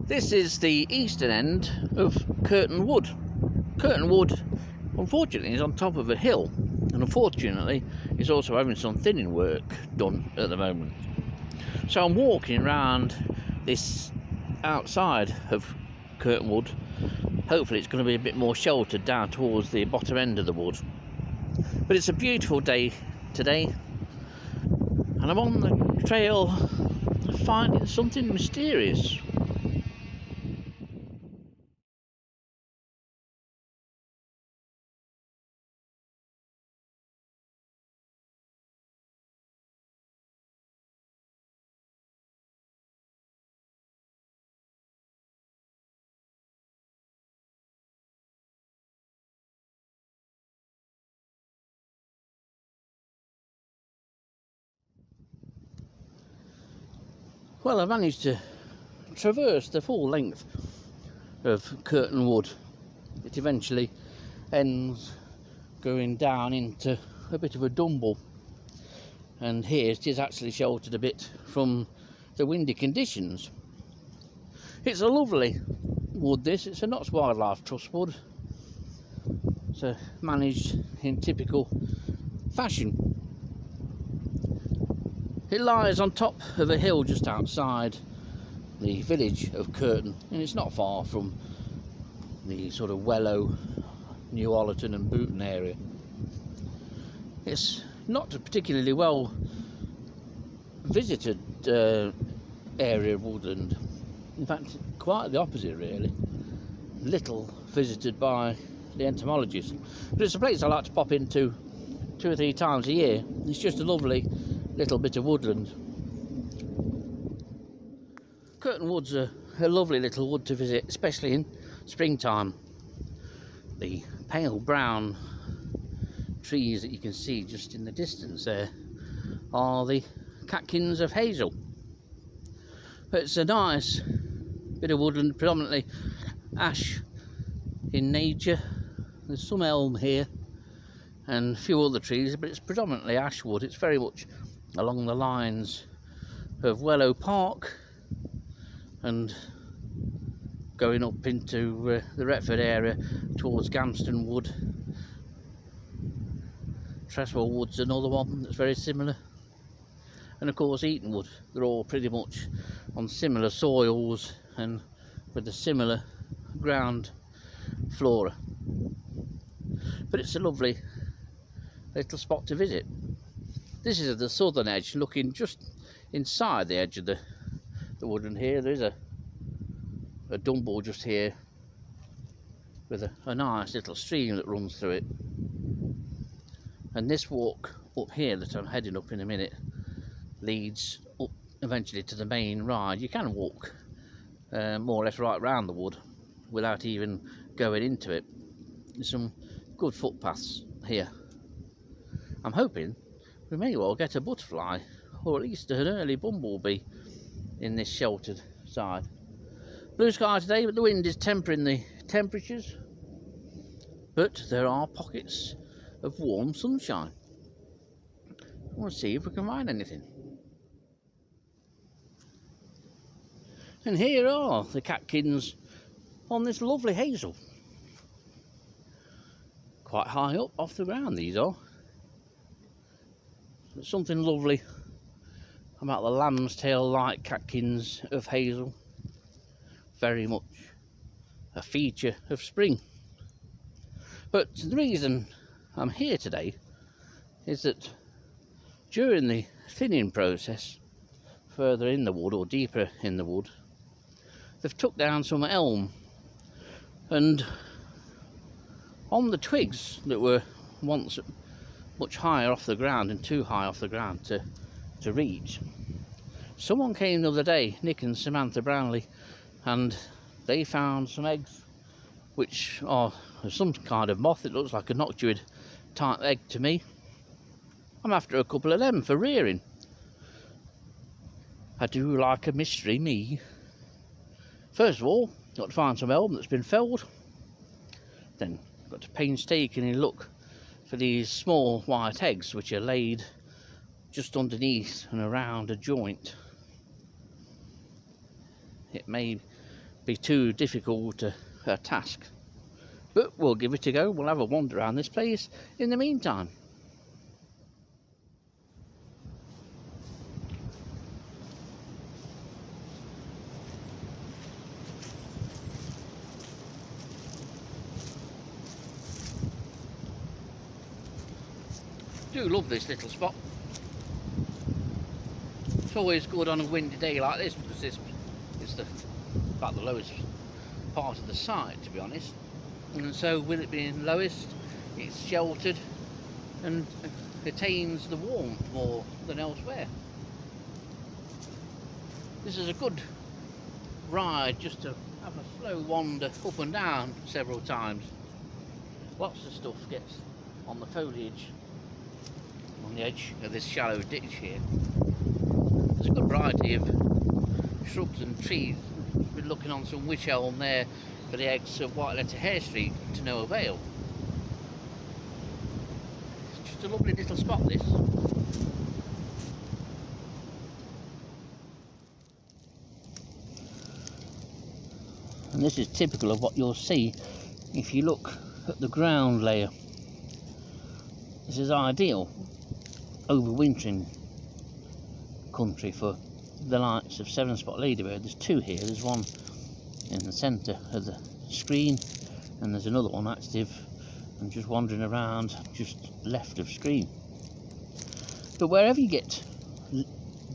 This is the eastern end of Kirton Wood. Kirton Wood, unfortunately, is on top of a hill, and unfortunately is also having some thinning work done at the moment. So I'm walking around this outside of Kirton Wood. Hopefully it's going to be a bit more sheltered down towards the bottom end of the wood. But it's a beautiful day today, and I'm on the trail finding something mysterious. Well, I managed to traverse the full length of Kirton Wood. It eventually ends going down into a bit of a dumble, and here it is actually sheltered a bit from the windy conditions. It's a lovely wood this. It's a Notts Wildlife Trust wood. So managed in typical fashion. It lies on top of a hill just outside the village of Kirton, and it's not far from the sort of Wellow, New Ollerton and Booton area. It's not a particularly well visited area of woodland. In fact, quite the opposite really. Little visited by the entomologists. But it's a place I like to pop into 2 or 3 times a year. It's just a lovely little bit of woodland. Kirton Wood's a lovely little wood to visit, especially in springtime. The pale brown trees that you can see just in the distance there are the catkins of hazel. But it's a nice bit of woodland, predominantly ash in nature. There's some elm here and a few other trees, but it's predominantly ash wood. It's very much along the lines of Wellow Park and going up into the Retford area towards Gamston Wood. Treswell Wood's another one that's very similar, and of course Eaton Wood. They're all pretty much on similar soils and with a similar ground flora. But it's a lovely little spot to visit. This is the southern edge, looking just inside the edge of the woodland here. There is a dumble just here with a nice little stream that runs through it. And this walk up here that I'm heading up in a minute leads up eventually to the main ride. You can walk more or less right round the wood without even going into it. There's some good footpaths here. I'm hoping we may well get a butterfly, or at least an early bumblebee, in this sheltered side. Blue sky today, but the wind is tempering the temperatures. But there are pockets of warm sunshine. I want to see if we can find anything. And here are the catkins on this lovely hazel. Quite high up off the ground these are. There's something lovely about the lamb's tail like catkins of hazel. Very much a feature of spring. But the reason I'm here today is that during the thinning process further in the wood, or deeper in the wood, they've took down some elm, and on the twigs that were once much higher off the ground and too high off the ground to reach, someone came the other day, Nick and Samantha Brownlee, and they found some eggs which are some kind of moth. It looks like a noctuid type egg to me. I'm after a couple of them for rearing. I do like a mystery, me. First of all, got to find some elm that's been felled. Then got to painstakingly look for these small white eggs which are laid just underneath and around a joint. It may be too difficult a task. But we'll give it a go. We'll have a wander around this place in the meantime. I do love this little spot. It's always good on a windy day like this because this is about the lowest part of the site, to be honest. And so with it being lowest, it's sheltered and attains the warmth more than elsewhere. This is a good ride just to have a slow wander up and down several times. Lots of stuff gets on the foliage on the edge of this shallow ditch here. There's a good variety of shrubs and trees. Been looking on some wych elm there for the eggs of white letter hair streak to no avail. It's just a lovely little spot, this. And this is typical of what you'll see if you look at the ground layer. This is ideal overwintering country for the likes of 7-spot ladybird. There's two here. There's one in the centre of the screen and there's another one active and just wandering around just left of screen. But wherever you get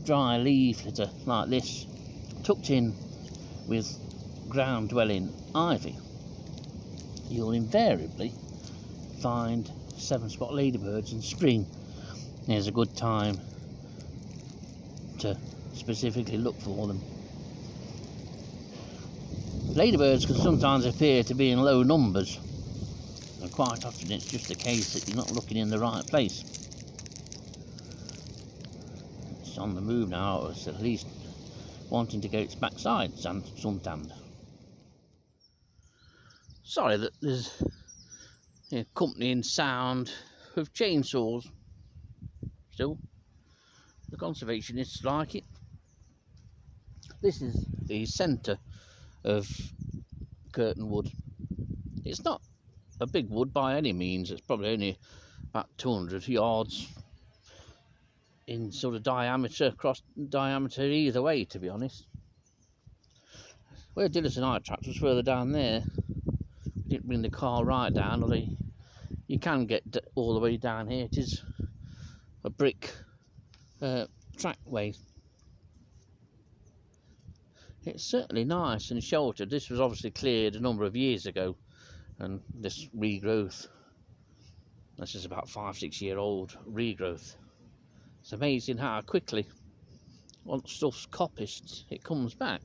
dry leaf litter like this tucked in with ground dwelling ivy, you'll invariably find 7-spot ladybirds in spring. Here's a good time to specifically look for them. Ladybirds can sometimes appear to be in low numbers, and quite often it's just a case that you're not looking in the right place. It's on the move now, it's at least wanting to get its backside suntanned. Sorry that there's accompanying sound of chainsaws. Still, the conservationists like it. This is the centre of Kirton Wood. It's not a big wood by any means. It's probably only about 200 yards in sort of diameter, cross diameter either way, to be honest. Where Dillis and I trapped was further down there. We didn't bring the car right down, although you can get all the way down here. It is a brick trackway. It's certainly nice and sheltered. This was obviously cleared a number of years ago, and this regrowth, this is about 5-6 year old regrowth. It's amazing how quickly, once stuff's coppiced, it comes back.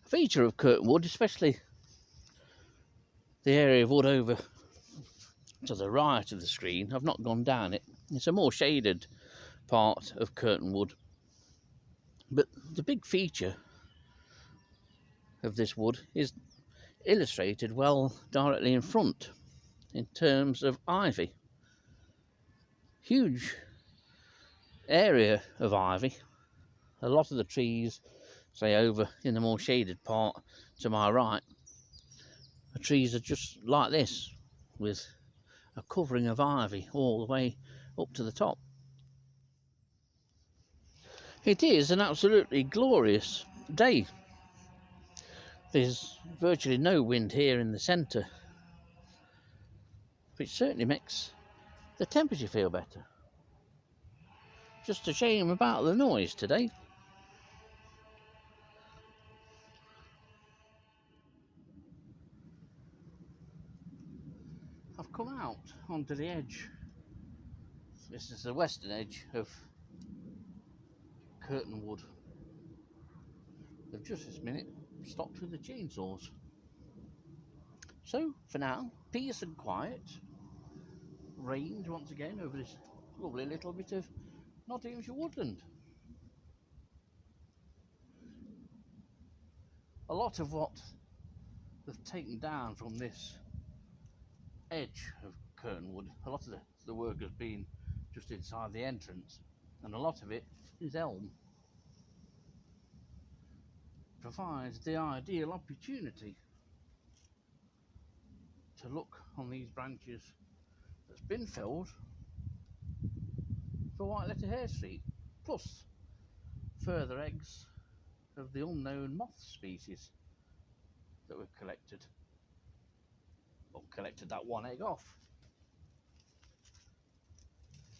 A feature of Kirton Wood, especially the area of wood over to the right of the screen, I've not gone down it. It's a more shaded part of Kirton Wood. But the big feature of this wood is illustrated well directly in front in terms of ivy. Huge area of ivy. A lot of the trees, say over in the more shaded part to my right, the trees are just like this, with a covering of ivy all the way up to the top. It is an absolutely glorious day. There's virtually no wind here in the centre, which certainly makes the temperature feel better. Just a shame about the noise today. I've come out onto the edge. This is the western edge of Kirton Wood. They've just this minute stopped with the chainsaws. So for now, peace and quiet reigned once again over this lovely little bit of Nottinghamshire woodland. A lot of what they've taken down from this edge of Kirton Wood, a lot of the work has been just inside the entrance, and a lot of it is elm. Provides the ideal opportunity to look on these branches that's been filled for white-letter hair streak, plus further eggs of the unknown moth species that we've collected. Well, collected that one egg off.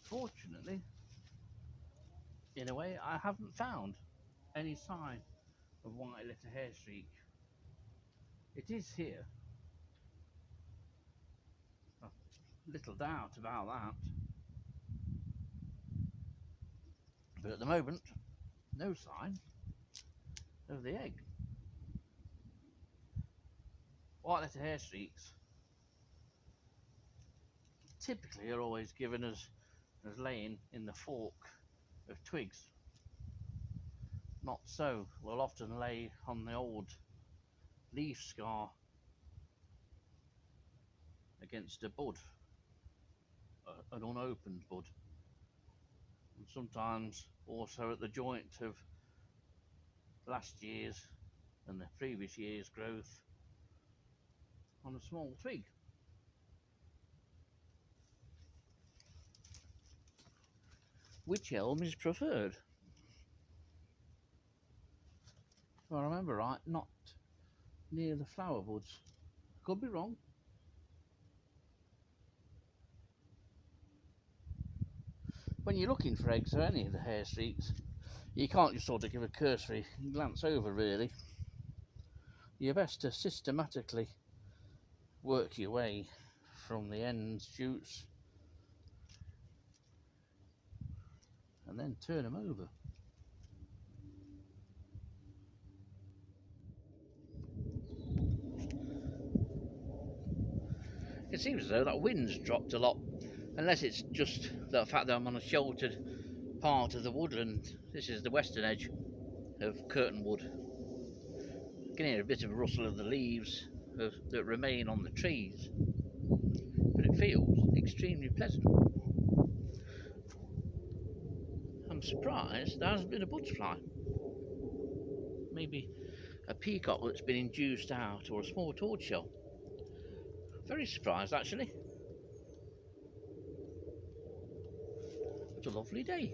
Fortunately, in a way, I haven't found any sign of white-letter hair streak. It is here. Little doubt about that. But at the moment, no sign of the egg. White-letter hair streaks typically are always given as laying in the fork of twigs. Not so. We'll often lay on the old leaf scar against a bud, an unopened bud, and sometimes also at the joint of last year's and the previous year's growth on a small twig. Which elm is preferred? If I remember right, not near the flower buds. Could be wrong. When you're looking for eggs or any of the hair streaks, you can't just sort of give a cursory glance over really. You're best to systematically work your way from the ends, shoots, and then turn them over. It seems as though that wind's dropped a lot, unless it's just the fact that I'm on a sheltered part of the woodland. This is the western edge of Kirton Wood. You can hear a bit of a rustle of the leaves that remain on the trees, but it feels extremely pleasant. I'm surprised there hasn't been a butterfly. Maybe a peacock that's been induced out, or a small tortoiseshell. Very surprised actually. It's a lovely day.